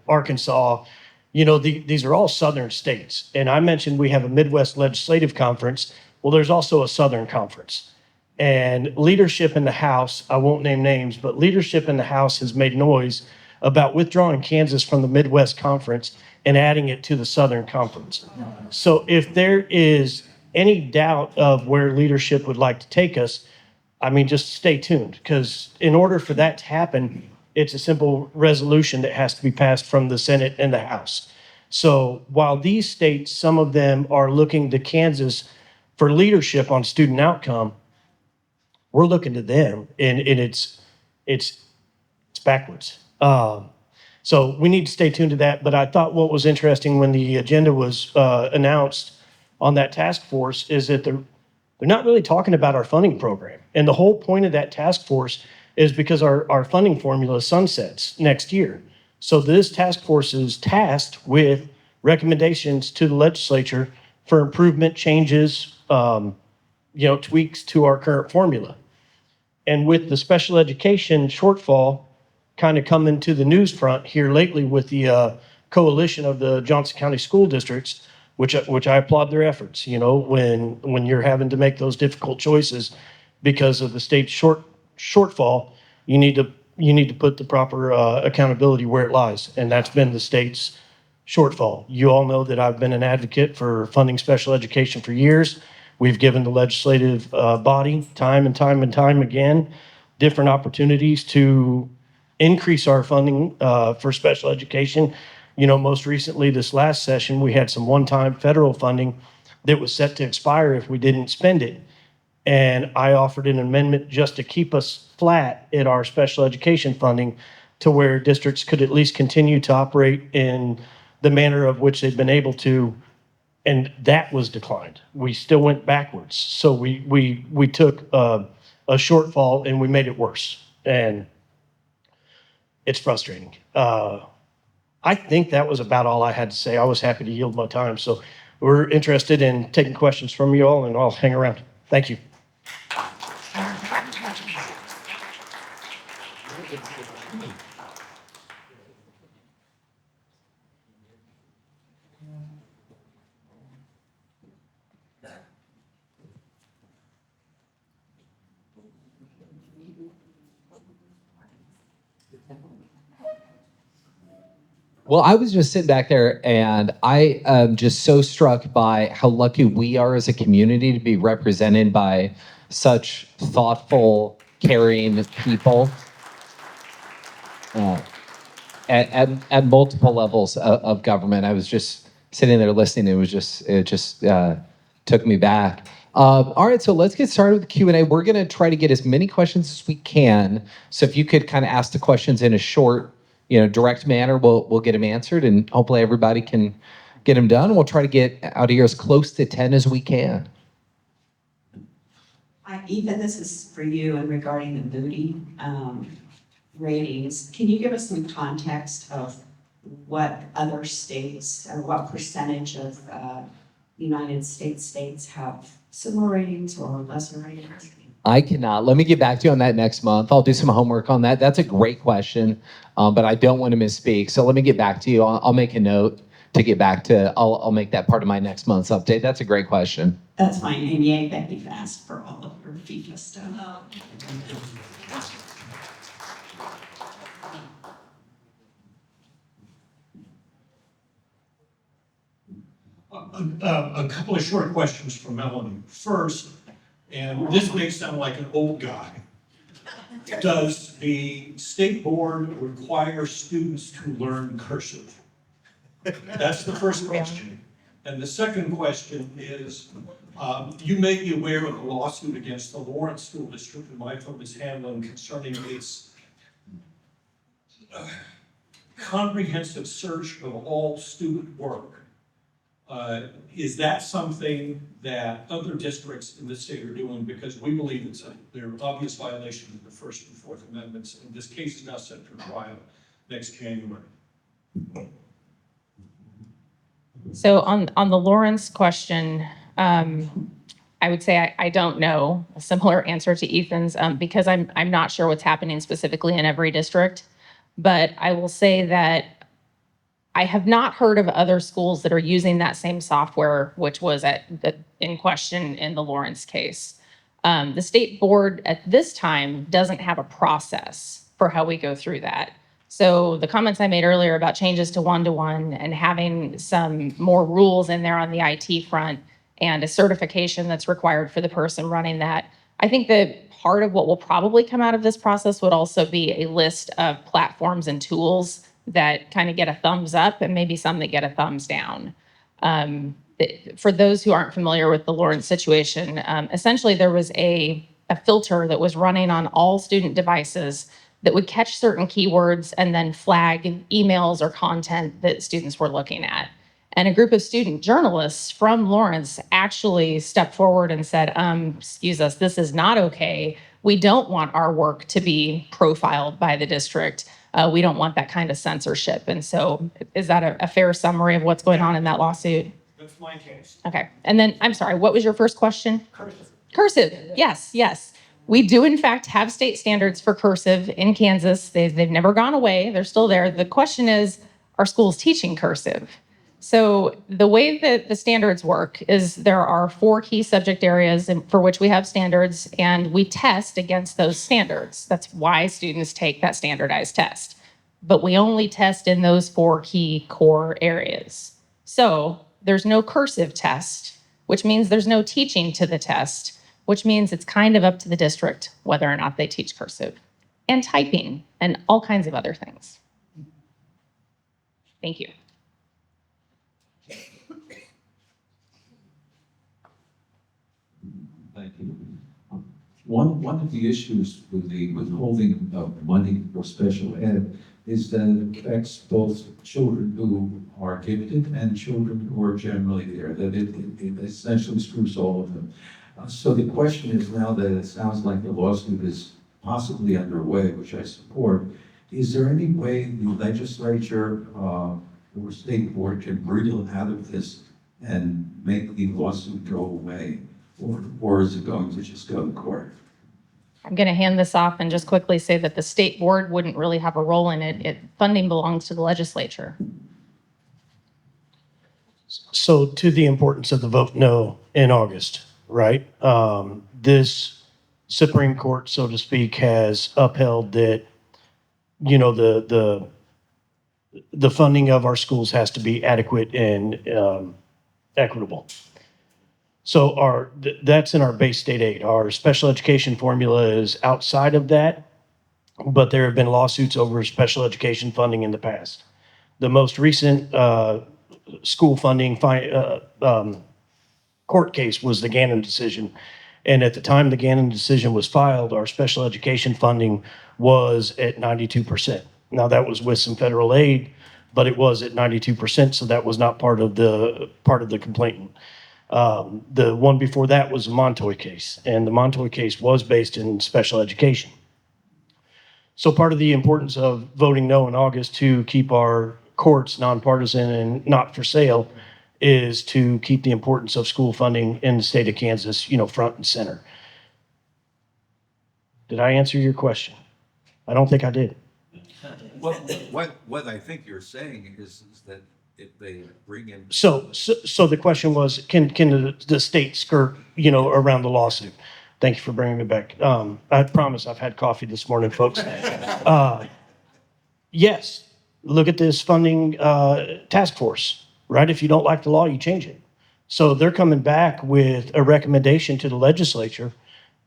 Arkansas, these are all southern states. And I mentioned we have a Midwest Legislative Conference. Well, there's also a Southern Conference. And leadership in the House, I won't name names, but leadership in the House has made noise about withdrawing Kansas from the Midwest Conference and adding it to the Southern Conference. So if there is any doubt of where leadership would like to take us, just stay tuned, because in order for that to happen, it's a simple resolution that has to be passed from the Senate and the House. So while these states, some of them are looking to Kansas for leadership on student outcome, we're looking to them, and it's backwards. So we need to stay tuned to that. But I thought what was interesting when the agenda was announced on that task force is that they're not really talking about our funding program. And the whole point of that task force is because our funding formula sunsets next year. So this task force is tasked with recommendations to the legislature for improvement, changes, tweaks to our current formula. And with the special education shortfall kind of coming to the news front here lately with the coalition of the Johnson County school districts, which I applaud their efforts. When you're having to make those difficult choices because of the state's shortfall, you need to you need to put the proper accountability where it lies, and that's been the state's shortfall. You all know that I've been an advocate for funding special education for years. We've given the legislative body time and time and time again different opportunities to increase our funding for special education. You know, most recently, this last session, we had some one-time federal funding that was set to expire if we didn't spend it. And I offered an amendment just to keep us flat at our special education funding to where districts could at least continue to operate in the manner of which they've been able to, and that was declined. We still went backwards. So we took a shortfall and we made it worse. And it's frustrating. I think that was about all I had to say. I was happy to yield my time. So we're interested in taking questions from you all, and I'll hang around. Thank you. Well, I was just sitting back there, and I am just so struck by how lucky we are as a community to be represented by such thoughtful, caring people at multiple levels of government. I was just sitting there listening. It just took me back. All right, so let's get started with the Q&A. We're going to try to get as many questions as we can. So if you could kind of ask the questions in a short, direct manner, we'll get them answered, and hopefully everybody can get them done. We'll try to get out of here as close to 10 as we can. Ethan, this is for you and regarding the Moody ratings. Can you give us some context of what other states or what percentage of United States have similar ratings or lesser ratings? I cannot. Let me get back to you on that next month. I'll do some homework on that. That's a great question, but I don't want to misspeak. So let me get back to you. I'll make a note to get back to. I'll make that part of my next month's update. That's a great question. That's fine. And yay, Becky Fast for all of your FIFA stuff. A couple of short questions for Melanie. First, and this may sound like an old guy, does the state board require students to learn cursive? That's the first question. And the second question is, you may be aware of a lawsuit against the Lawrence School District that my firm is handling concerning its comprehensive search of all student work. Is that something that other districts in the state are doing? Because we believe there are obvious violations of the First and Fourth Amendments, and this case is now set for trial next January. So on the Lawrence question, I would say I don't know a similar answer to Ethan's because I'm not sure what's happening specifically in every district. But I will say that I have not heard of other schools that are using that same software, which was in question in the Lawrence case. The state board at this time doesn't have a process for how we go through that. So the comments I made earlier about changes to one-to-one and having some more rules in there on the IT front and a certification that's required for the person running that, I think that part of what will probably come out of this process would also be a list of platforms and tools that kind of get a thumbs up and maybe some that get a thumbs down. For those who aren't familiar with the Lawrence situation, essentially there was a filter that was running on all student devices that would catch certain keywords and then flag emails or content that students were looking at. And a group of student journalists from Lawrence actually stepped forward and said, excuse us, this is not okay. We don't want our work to be profiled by the district. We don't want that kind of censorship. And so is that a fair summary of what's going on in that lawsuit? That's my case. Okay. And then, I'm sorry, what was your first question? Cursive. Cursive. Yes. We do, in fact, have state standards for cursive in Kansas. They've never gone away. They're still there. The question is, are schools teaching cursive? So the way that the standards work is there are 4 key subject areas for which we have standards, and we test against those standards. That's why students take that standardized test. But we only test in those 4 key core areas. So there's no cursive test, which means there's no teaching to the test, which means it's kind of up to the district whether or not they teach cursive, and typing, and all kinds of other things. Thank you. Thank you. One of the issues with the withholding of money for special ed is that it affects both children who are gifted and children who are generally there, that it essentially screws all of them. So the question is, now that it sounds like the lawsuit is possibly underway, which I support, is there any way the legislature or state board can wriggle out of this and make the lawsuit go away? Or is it going to just go to court? I'm going to hand this off and just quickly say that the state board wouldn't really have a role in it. Funding belongs to the legislature. So to the importance of the vote no in August, right? This Supreme Court, so to speak, has upheld that, you know, the funding of our schools has to be adequate and equitable. So that's in our base state aid. Our special education formula is outside of that, but there have been lawsuits over special education funding in the past. The most recent school funding court case was the Gannon decision. And at the time the Gannon decision was filed, our special education funding was at 92%. Now that was with some federal aid, but it was at 92%, so that was not part of the complaint. The one before that was the Montoy case, and the Montoy case was based in special education. So part of the importance of voting no in August to keep our courts nonpartisan and not for sale is to keep the importance of school funding in the state of Kansas, you know, front and center. Did I answer your question? I don't think I did. Well, what I think you're saying is that if they bring in. So the question was, can the state skirt, you know, around the lawsuit? Thank you for bringing me back. I promise I've had coffee this morning, folks. Yes, look at this funding task force, right? If you don't like the law, you change it. So they're coming back with a recommendation to the legislature,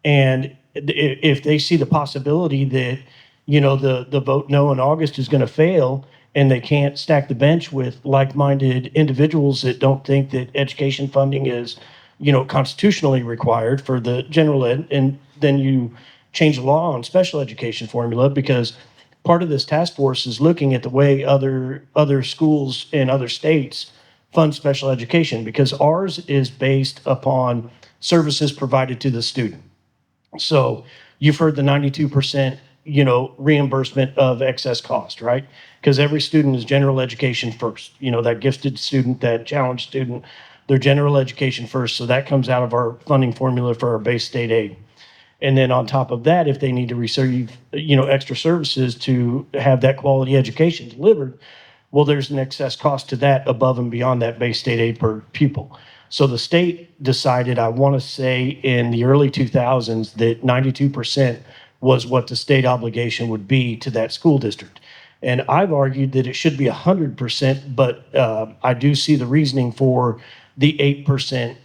and if they see the possibility that, you know, the vote no in August is going to fail, and they can't stack the bench with like-minded individuals that don't think that education funding is, you know, constitutionally required for the general ed, and then you change the law on special education formula, because part of this task force is looking at the way other schools in other states fund special education, because ours is based upon services provided to the student. So you've heard the 92%, you know, reimbursement of excess cost, right? Because every student is general education first. You know, that gifted student, that challenged student, they're general education first. So that comes out of our funding formula for our base state aid. And then on top of that, if they need to receive, you know, extra services to have that quality education delivered, well, there's an excess cost to that above and beyond that base state aid per pupil. So the state decided, I want to say in the early 2000s, that 92% was what the state obligation would be to that school district. And I've argued that it should be 100%, but I do see the reasoning for the 8%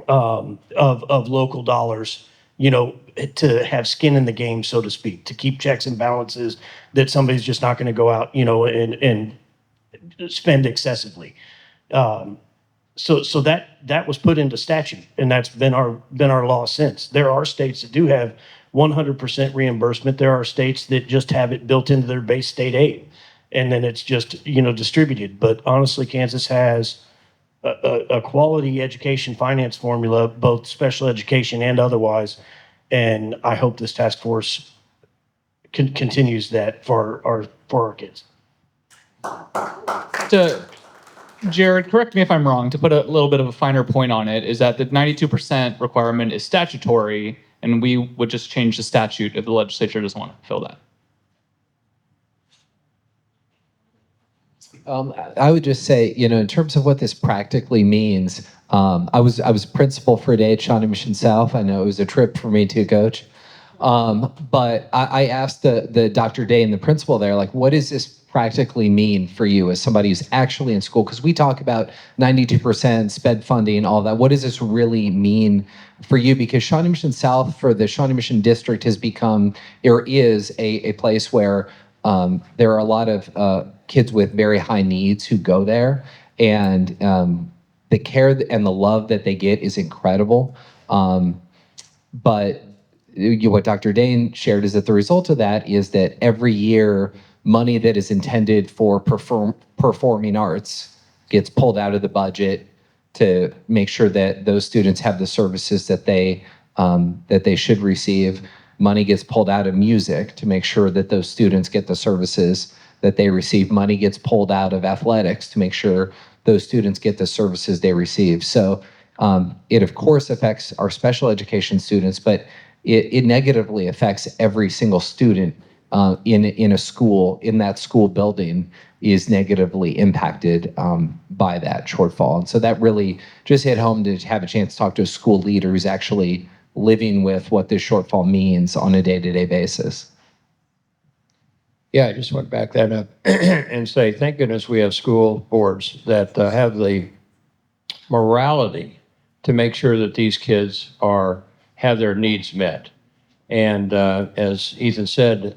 of local dollars, you know, to have skin in the game, so to speak, to keep checks and balances, that somebody's just not going to go out, you know, and spend excessively. So that was put into statute, and that's been our law since. There are states that do have 100% reimbursement. There are states that just have it built into their base state aid, and then it's just, you know, distributed. But honestly, Kansas has a quality education finance formula, both special education and otherwise, and I hope this task force continues that for our kids. Jarrod, correct me if I'm wrong, to put a little bit of a finer point on it, is that the 92% requirement is statutory, and we would just change the statute if the legislature doesn't want to fill that. I would just say, in terms of what this practically means, I was principal for a day at Shawnee Mission South. I know it was a trip for me too, Coach. But I asked the Dr. Day and the principal there, like, what does this practically mean for you as somebody who's actually in school? Because we talk about 92% sped funding, all that. What does this really mean for you? Because Shawnee Mission South for the Shawnee Mission District has become, or is a place where there are a lot of kids with very high needs who go there, and the care and the love that they get is incredible. But what Dr. Dane shared is that the result of that is that every year, money that is intended for performing arts gets pulled out of the budget to make sure that those students have the services that they should receive. Money gets pulled out of music to make sure that those students get the services that they receive. Money gets pulled out of athletics to make sure those students get the services they receive. So it of course affects our special education students, but it negatively affects every single student in a school, in that school building, is negatively impacted by that shortfall. And so that really just hit home to have a chance to talk to a school leader who's actually living with what this shortfall means on a day-to-day basis. Yeah, I just want to back that up and say, thank goodness we have school boards that have the morality to make sure that these kids have their needs met. And as Ethan said,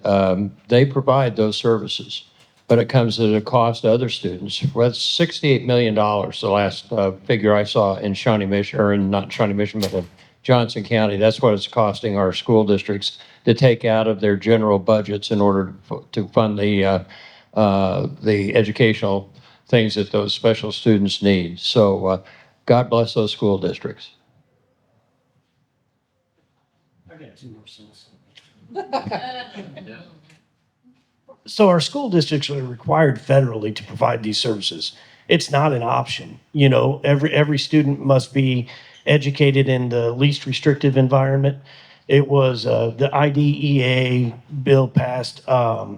they provide those services, but it comes at a cost to other students. Well, that's $68 million, the last figure I saw in Shawnee Mission, or in not Shawnee Mission, but in Johnson County. That's what it's costing our school districts to take out of their general budgets in order to fund the educational things that those special students need. So God bless those school districts. I got 2 more cents. So our school districts are required federally to provide these services. It's not an option. Every student must be educated in the least restrictive environment. It was the IDEA bill passed. I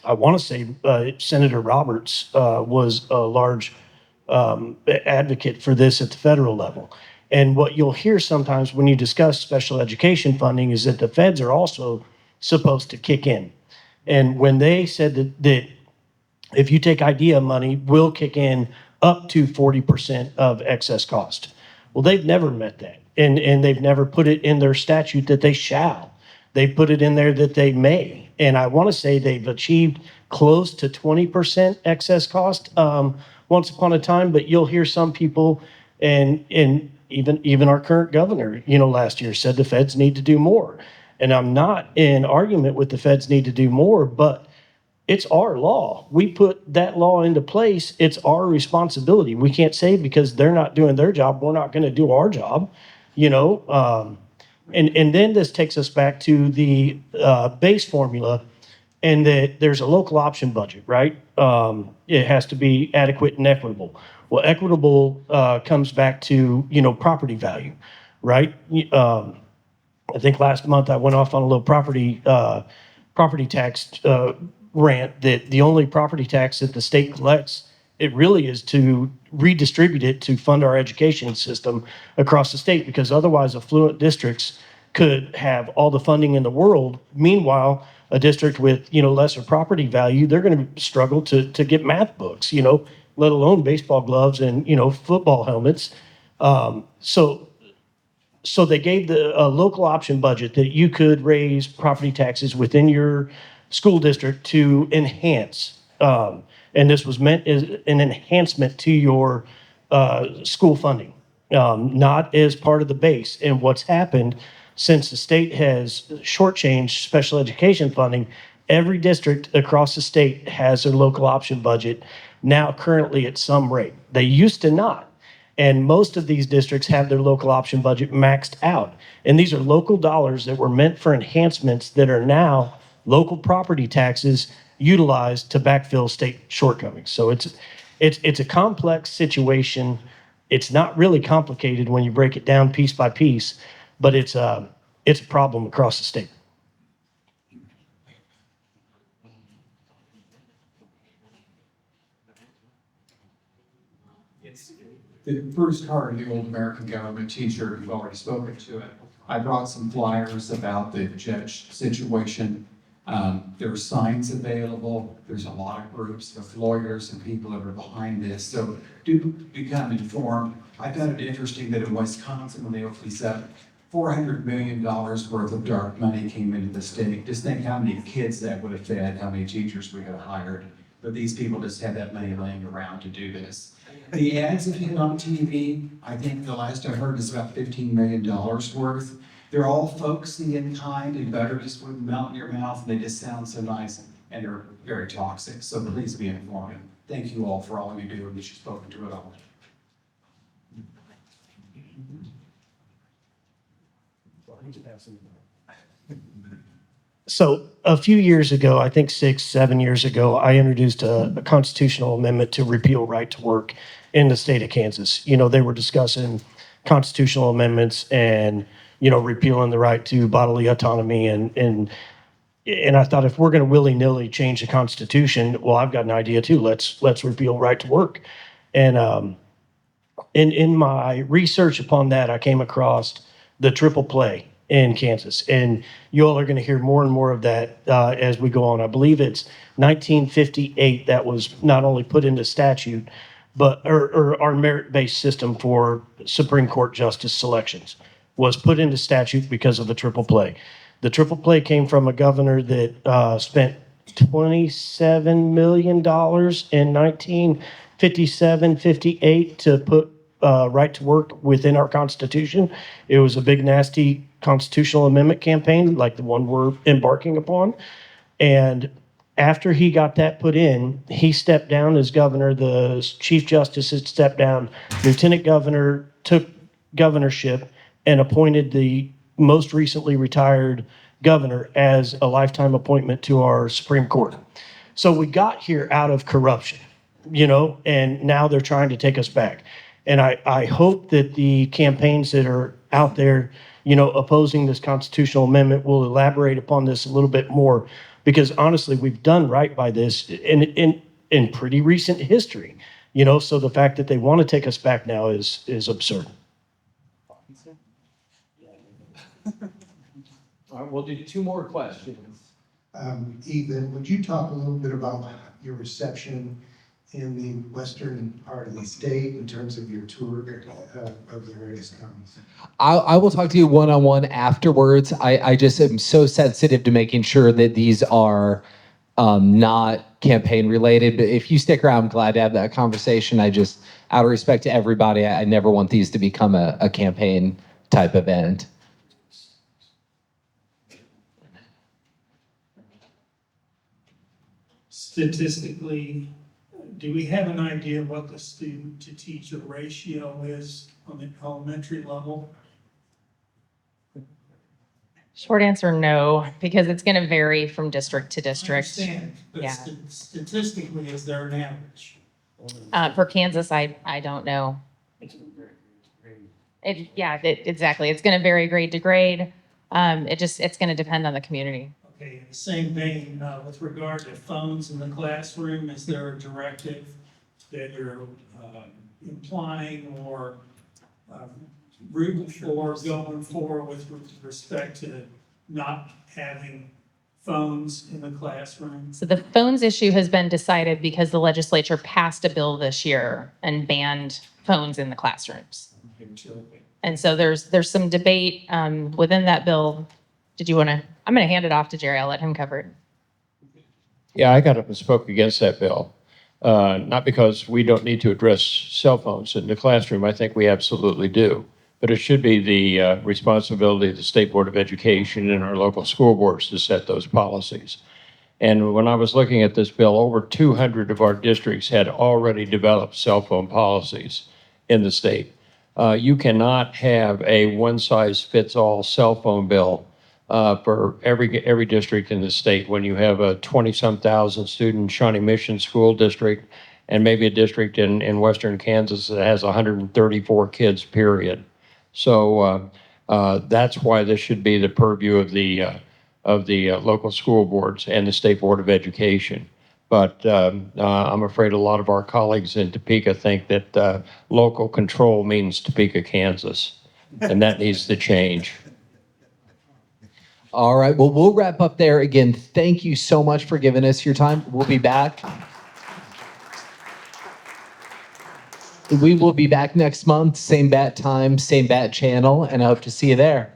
want to say Senator Roberts was a large advocate for this at the federal level. And what you'll hear sometimes when you discuss special education funding is that the feds are also supposed to kick in. And when they said that if you take IDEA money, we'll kick in up to 40% of excess cost. Well, they've never met that. And they've never put it in their statute that they shall. They put it in there that they may. And I want to say they've achieved close to 20% excess cost once upon a time, but you'll hear some people and even our current governor, last year said the feds need to do more. And I'm not in argument with the feds need to do more, but it's our law. We put that law into place. It's our responsibility. We can't say because they're not doing their job, we're not going to do our job, And then this takes us back to the base formula, and that there's a local option budget, right? It has to be adequate and equitable. Well, equitable comes back to, property value, right? I think last month I went off on a little property tax rant that the only property tax that the state collects, it really is to redistribute it to fund our education system across the state, because otherwise affluent districts could have all the funding in the world. Meanwhile, a district with, lesser property value, they're going to struggle to get math books, let alone baseball gloves and, football helmets. So they gave a local option budget that you could raise property taxes within your school district to enhance. And this was meant as an enhancement to your school funding, not as part of the base. And what's happened since the state has shortchanged special education funding, every district across the state has their local option budget now currently at some rate. They used to not. And most of these districts have their local option budget maxed out. And these are local dollars that were meant for enhancements that are now local property taxes utilized to backfill state shortcomings. So it's a complex situation. It's not really complicated when you break it down piece by piece, but it's a problem across the state. It's the first card in the old American government t-shirt. You've already spoken to it. I brought some flyers about the judge situation. There are signs available. There's a lot of groups of lawyers and people that are behind this. So do become informed. I found it interesting that in Wisconsin, when they opened up, $400 million worth of dark money came into the state. Just think how many kids that would have fed, how many teachers we could have hired. But these people just had that money laying around to do this. The ads that you get on TV, I think the last I heard is about $15 million worth. They're all folksy in kind, and butter just wouldn't melt in your mouth, and they just sound so nice, and they're very toxic. So please be informed. Thank you all for all you do, and that you've spoken to it all. So a few years ago, I think 6, 7 years ago, I introduced a constitutional amendment to repeal right to work in the state of Kansas. You know, they were discussing constitutional amendments and, you know, repealing the right to bodily autonomy. And I thought, if we're going to willy-nilly change the Constitution, well, I've got an idea too. Let's repeal right to work. And in my research upon that, I came across the triple play in Kansas. And you all are going to hear more and more of that as we go on. I believe it's 1958 that was not only put into statute, but or our merit-based system for Supreme Court justice selections was put into statute because of the triple play. The triple play came from a governor that spent $27 million in 1957, 58 to put right to work within our Constitution. It was a big, nasty constitutional amendment campaign like the one we're embarking upon. And after he got that put in, he stepped down as governor. The Chief Justice had stepped down. Lieutenant Governor took governorship and appointed the most recently retired governor as a lifetime appointment to our Supreme Court. So we got here out of corruption, you know, and now they're trying to take us back. And I hope that the campaigns that are out there, you know, opposing this constitutional amendment will elaborate upon this a little bit more, because honestly, we've done right by this in pretty recent history, you know, so the fact that they want to take us back now is absurd. All right, we'll do 2 more questions. Ethan, would you talk a little bit about your reception in the western part of the state in terms of your tour of the various counties? I will talk to you one-on-one afterwards. I just am so sensitive to making sure that these are not campaign related. But if you stick around, I'm glad to have that conversation. I just, out of respect to everybody, I never want these to become a campaign type event. Statistically, do we have an idea of what the student to teacher ratio is on the elementary level? Short answer, no, because it's going to vary from district to I district. understand, but Yeah. statistically, is there an average? For Kansas, I don't know. Exactly. It's going to vary grade to grade. It's going to depend on the community. Okay, in the same vein, with regard to phones in the classroom, is there a directive that you're implying or rooting for going forward with respect to not having phones in the classroom? So the phones issue has been decided because the legislature passed a bill this year and banned phones in the classrooms. And so there's some debate within that bill. I'm going to hand it off to Jerry. I'll let him cover it. Yeah, I got up and spoke against that bill. Not because we don't need to address cell phones in the classroom. I think we absolutely do. But it should be the responsibility of the State Board of Education and our local school boards to set those policies. And when I was looking at this bill, over 200 of our districts had already developed cell phone policies in the state. You cannot have a one-size-fits-all cell phone bill for every district in the state when you have a 20-some thousand student Shawnee Mission School District and maybe a district in western Kansas that has 134 kids, period. So that's why this should be the purview of the local school boards and the State Board of Education. But I'm afraid a lot of our colleagues in Topeka think that local control means Topeka, Kansas, and that needs to change. All right. Well, we'll wrap up there. Again, thank you so much for giving us your time. We'll be back. We will be back next month, same bat time, same bat channel, and I hope to see you there.